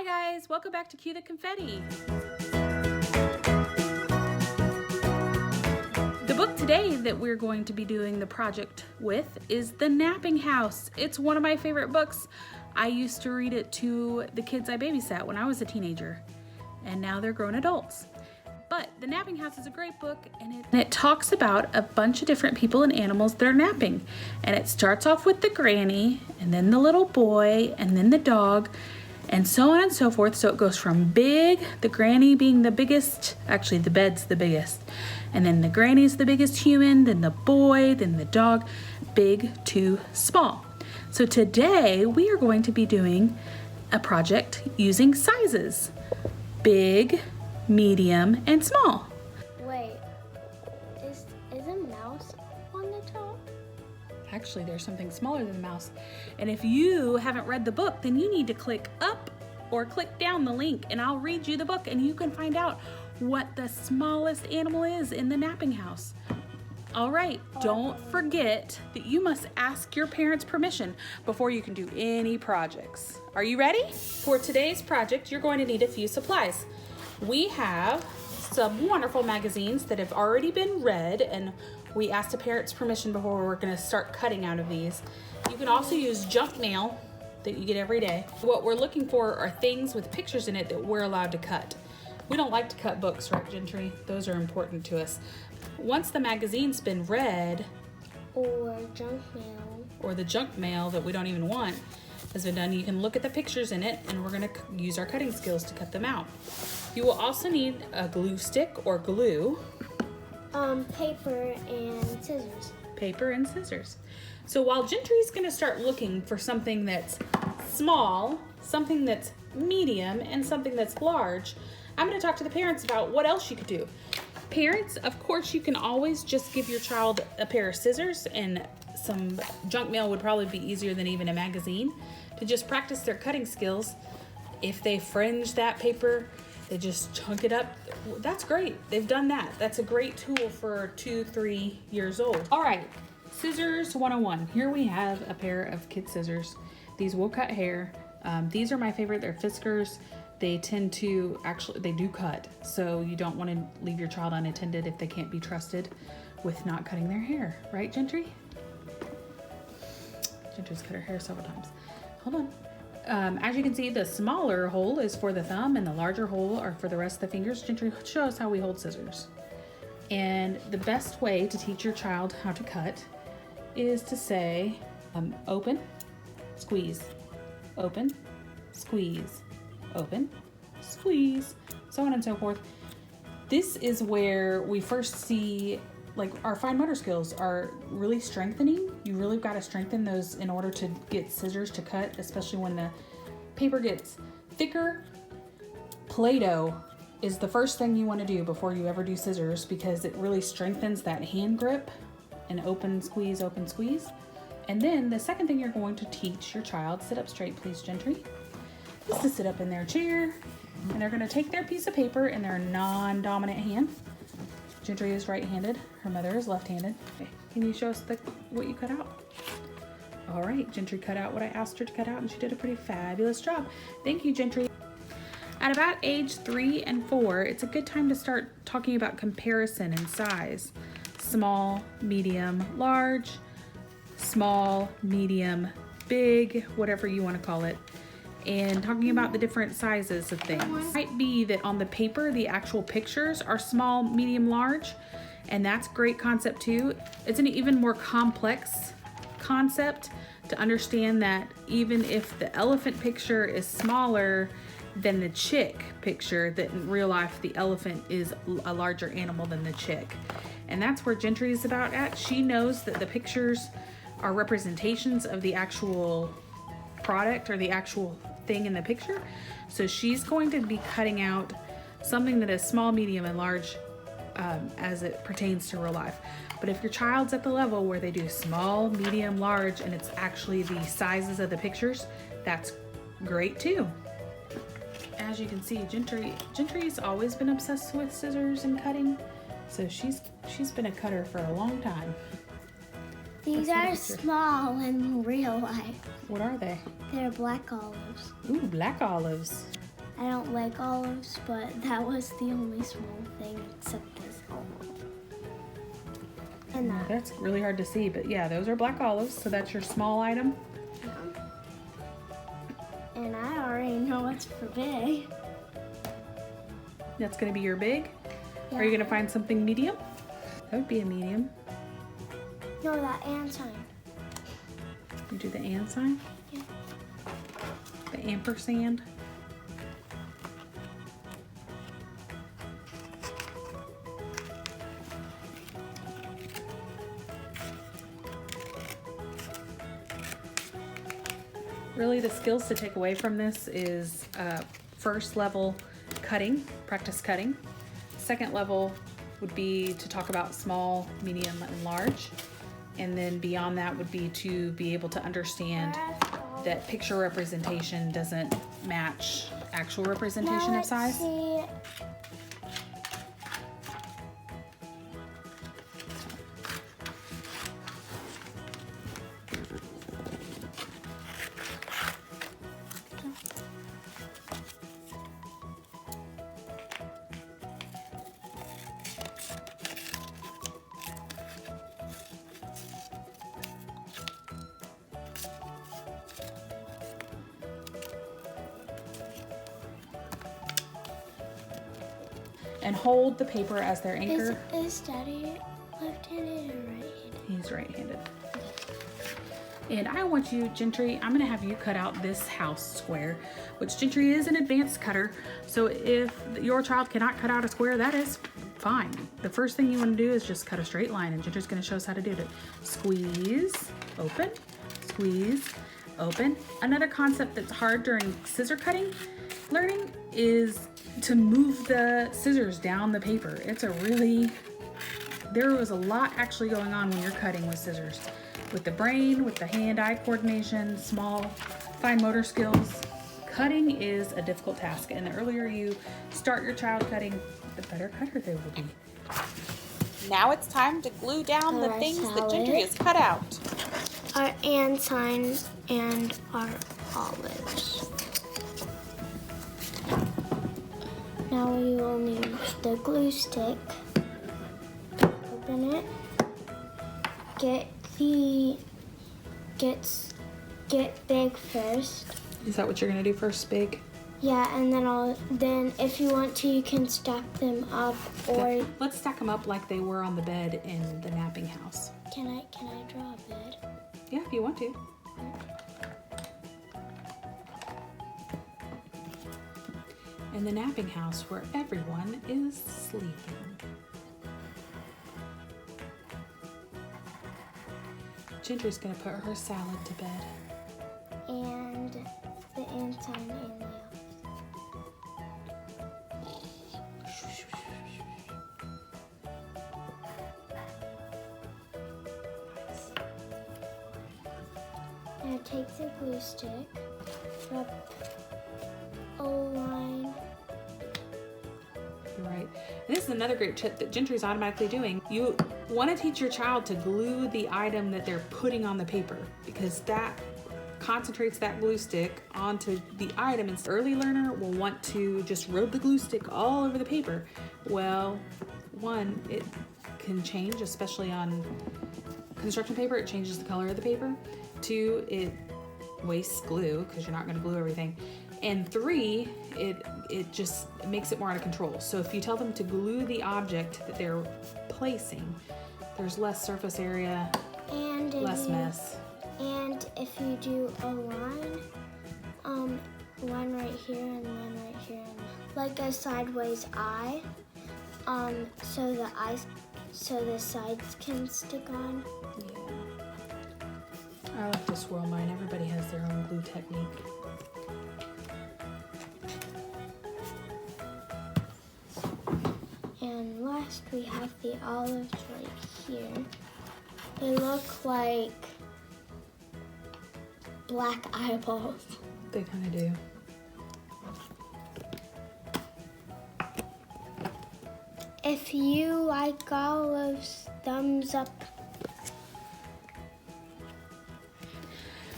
Hi guys, welcome back to Cue the Confetti. The book today that we're going to be doing the project with is The Napping House. It's one of my favorite books. I used to read it to the kids I babysat when I was a teenager, and now they're grown adults. But The Napping House is a great book, and it talks about a bunch of different people and animals that are napping. And it starts off with the granny, and then the little boy, and then the dog, and so on and so forth. So it goes from big, the granny being the biggest, actually the bed's the biggest, and then the granny's the biggest human, then the boy, then the dog, big to small. So today we are going to be doing a project using sizes: big, medium, and small. Wait, is a mouse on the top? Actually, there's something smaller than a mouse. And if you haven't read the book, then you need to click up or click down the link, and I'll read you the book, and you can find out what the smallest animal is in the napping house. All right, don't forget that you must ask your parents' permission before you can do any projects. Are you ready? For today's project, you're going to need a few supplies. We have some wonderful magazines that have already been read, and we asked a parent's permission before we're going to start cutting out of these. You can also use junk mail that you get every day. What we're looking for are things with pictures in it that we're allowed to cut. We don't like to cut books, right, Gentry? Those are important to us. Once the magazine's been read, Or junk mail. or the junk mail that we don't even want has been done, you can look at the pictures in it, and we're going to use our cutting skills to cut them out. You will also need a glue stick or glue. Paper and scissors. Paper and scissors. So while Gentry's going to start looking for something that's small, something that's medium, and something that's large, I'm going to talk to the parents about what else you could do. Parents, of course, you can always just give your child a pair of scissors, and some junk mail would probably be easier than even a magazine to just practice their cutting skills. If they fringe that paper, they just chunk it up. That's great. They've done that. That's a great tool for 2-3 years old. All right, scissors 101. Here we have a pair of kid scissors. These will cut hair. These are my favorite. They're Fiskars. They tend to, actually, they do cut. So you don't want to leave your child unattended if they can't be trusted with not cutting their hair. Right, Gentry? Gentry's cut her hair several times. Hold on. As you can see, the smaller hole is for the thumb and the larger hole are for the rest of the fingers. Gentry, show us how we hold scissors. And the best way to teach your child how to cut is to say, open, squeeze, open, squeeze, open, squeeze, so on and so forth. This is where we first see, like, our fine motor skills are really strengthening. You really got to strengthen those in order to get scissors to cut, especially when the paper gets thicker. Play-Doh is the first thing you want to do before you ever do scissors, because it really strengthens that hand grip and open, squeeze, open, squeeze. And then the second thing you're going to teach your child, sit up straight, please, Gentry, is to sit up in their chair, and they're going to take their piece of paper in their non-dominant hand. Gentry is right-handed. Her mother is left-handed. Okay. Can you show us what you cut out? All right, Gentry cut out what I asked her to cut out, and she did a pretty fabulous job. Thank you, Gentry. At about age 3 and 4, it's a good time to start talking about comparison and size. Small, medium, large, small, medium, big, whatever you want to call it. And talking about the different sizes of things. It might be that on the paper, the actual pictures are small, medium, large, and that's a great concept too. It's an even more complex concept to understand that even if the elephant picture is smaller than the chick picture, that in real life the elephant is a larger animal than the chick. And that's where Gentry is about at. She knows that the pictures are representations of the actual product or the actual thing in the picture. So she's going to be cutting out something that is small, medium, and large as it pertains to real life. But if your child's at the level where they do small, medium, large, and it's actually the sizes of the pictures, that's great too. As you can see, Gentry's always been obsessed with scissors and cutting. So she's been a cutter for a long time. These are small in real life. What are they? They're black olives. Ooh, black olives. I don't like olives, but that was the only small thing except this olive. And that. That's really hard to see, but yeah, those are black olives, so that's your small item. Yeah. And I already know what's for big. That's gonna be your big. Yeah. Are you gonna find something medium? That would be a medium. No, that and sign. You do the and sign? Yeah. The ampersand. Really, the skills to take away from this is first level cutting, practice cutting. Second level would be to talk about small, medium, and large. And then beyond that would be to be able to understand that picture representation doesn't match actual representation of size. See. And hold the paper as their anchor. Is Daddy left-handed or right-handed? He's right-handed. And I want you, Gentry, I'm gonna have you cut out this house square, which Gentry is an advanced cutter. So if your child cannot cut out a square, that is fine. The first thing you wanna do is just cut a straight line, and Gentry's gonna show us how to do it. Squeeze, open, squeeze, open. Another concept that's hard during scissor cutting learning is to move the scissors down the paper. There was a lot actually going on when you're cutting with scissors. With the brain, with the hand-eye coordination, small, fine motor skills. Cutting is a difficult task, and the earlier you start your child cutting, the better cutter they will be. Now it's time to glue down the things that Gentry has cut out. Our and signs and our olives. Now we will need the glue stick. Open it. Get big first. Is that what you're gonna do first, big? Yeah, and then if you want to, you can stack them up, or Let's stack them up like they were on the bed in the napping house. can I draw a bed? Yeah, if you want to. In the napping house where everyone is sleeping. Gentry's gonna put her salad to bed. And the and sign and the Now take the glue stick, rub a line. You're right. And this is another great tip that Gentry's automatically doing. You want to teach your child to glue the item that they're putting on the paper, because that concentrates that glue stick onto the item, and the early learner will want to just rub the glue stick all over the paper. Well, one, it can change, especially on construction paper, it changes the color of the paper. Two, it wastes glue because you're not going to glue everything. And three, it just makes it more out of control. So if you tell them to glue the object that they're placing, there's less surface area, And less mess. And if you do a line, one right here and one right here, and like a sideways eye, so the sides can stick on. Yeah. I like to swirl mine. Everybody has their own glue technique. And last we have the olives right here. They look like black eyeballs. They kind of do. If you like olives, thumbs up.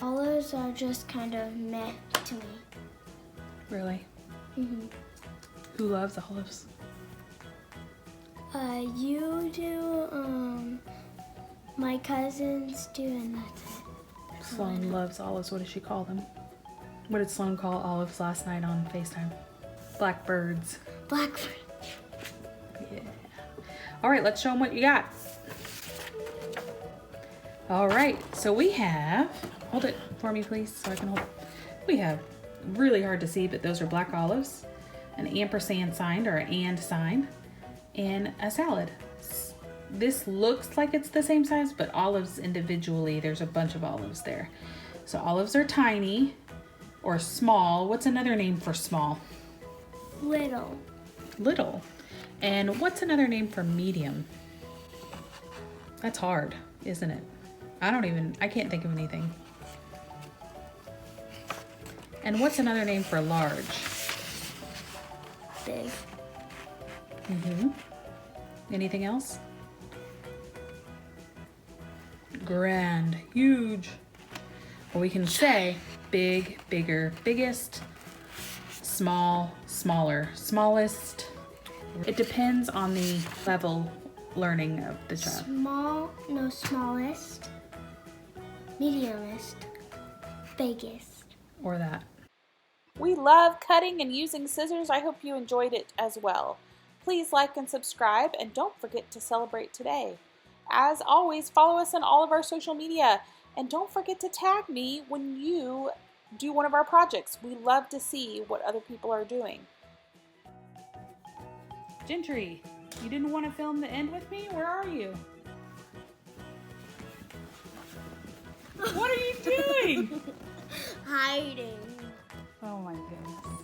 Olives are just kind of meh to me. Really? Mm-hmm. Who loves olives? You do, my cousins do, and that's it. Sloan loves olives. What does she call them? What did Sloan call olives last night on FaceTime? Blackbirds. Blackbird. Yeah. All right, let's show them what you got. All right, so we have, hold it for me, please, so I can hold it. We have, really hard to see, but those are black olives, an ampersand sign or an and sign, and a salad. This looks like it's the same size, but olives individually, there's a bunch of olives there. So olives are tiny or small. What's another name for small? Little. Little. And what's another name for medium? That's hard, isn't it? I can't think of anything. And what's another name for large? Big. Mm-hmm. Anything else? Grand, huge. Or we can say big, bigger, biggest, small, smaller, smallest. It depends on the level learning of the child. Smallest, mediumest, biggest. Or that. We love cutting and using scissors. I hope you enjoyed it as well. Please like and subscribe, and don't forget to celebrate today. As always, follow us on all of our social media, and don't forget to tag me when you do one of our projects. We love to see what other people are doing. Gentry, you didn't want to film the end with me? Where are you? What are you doing? Hiding. Oh my goodness.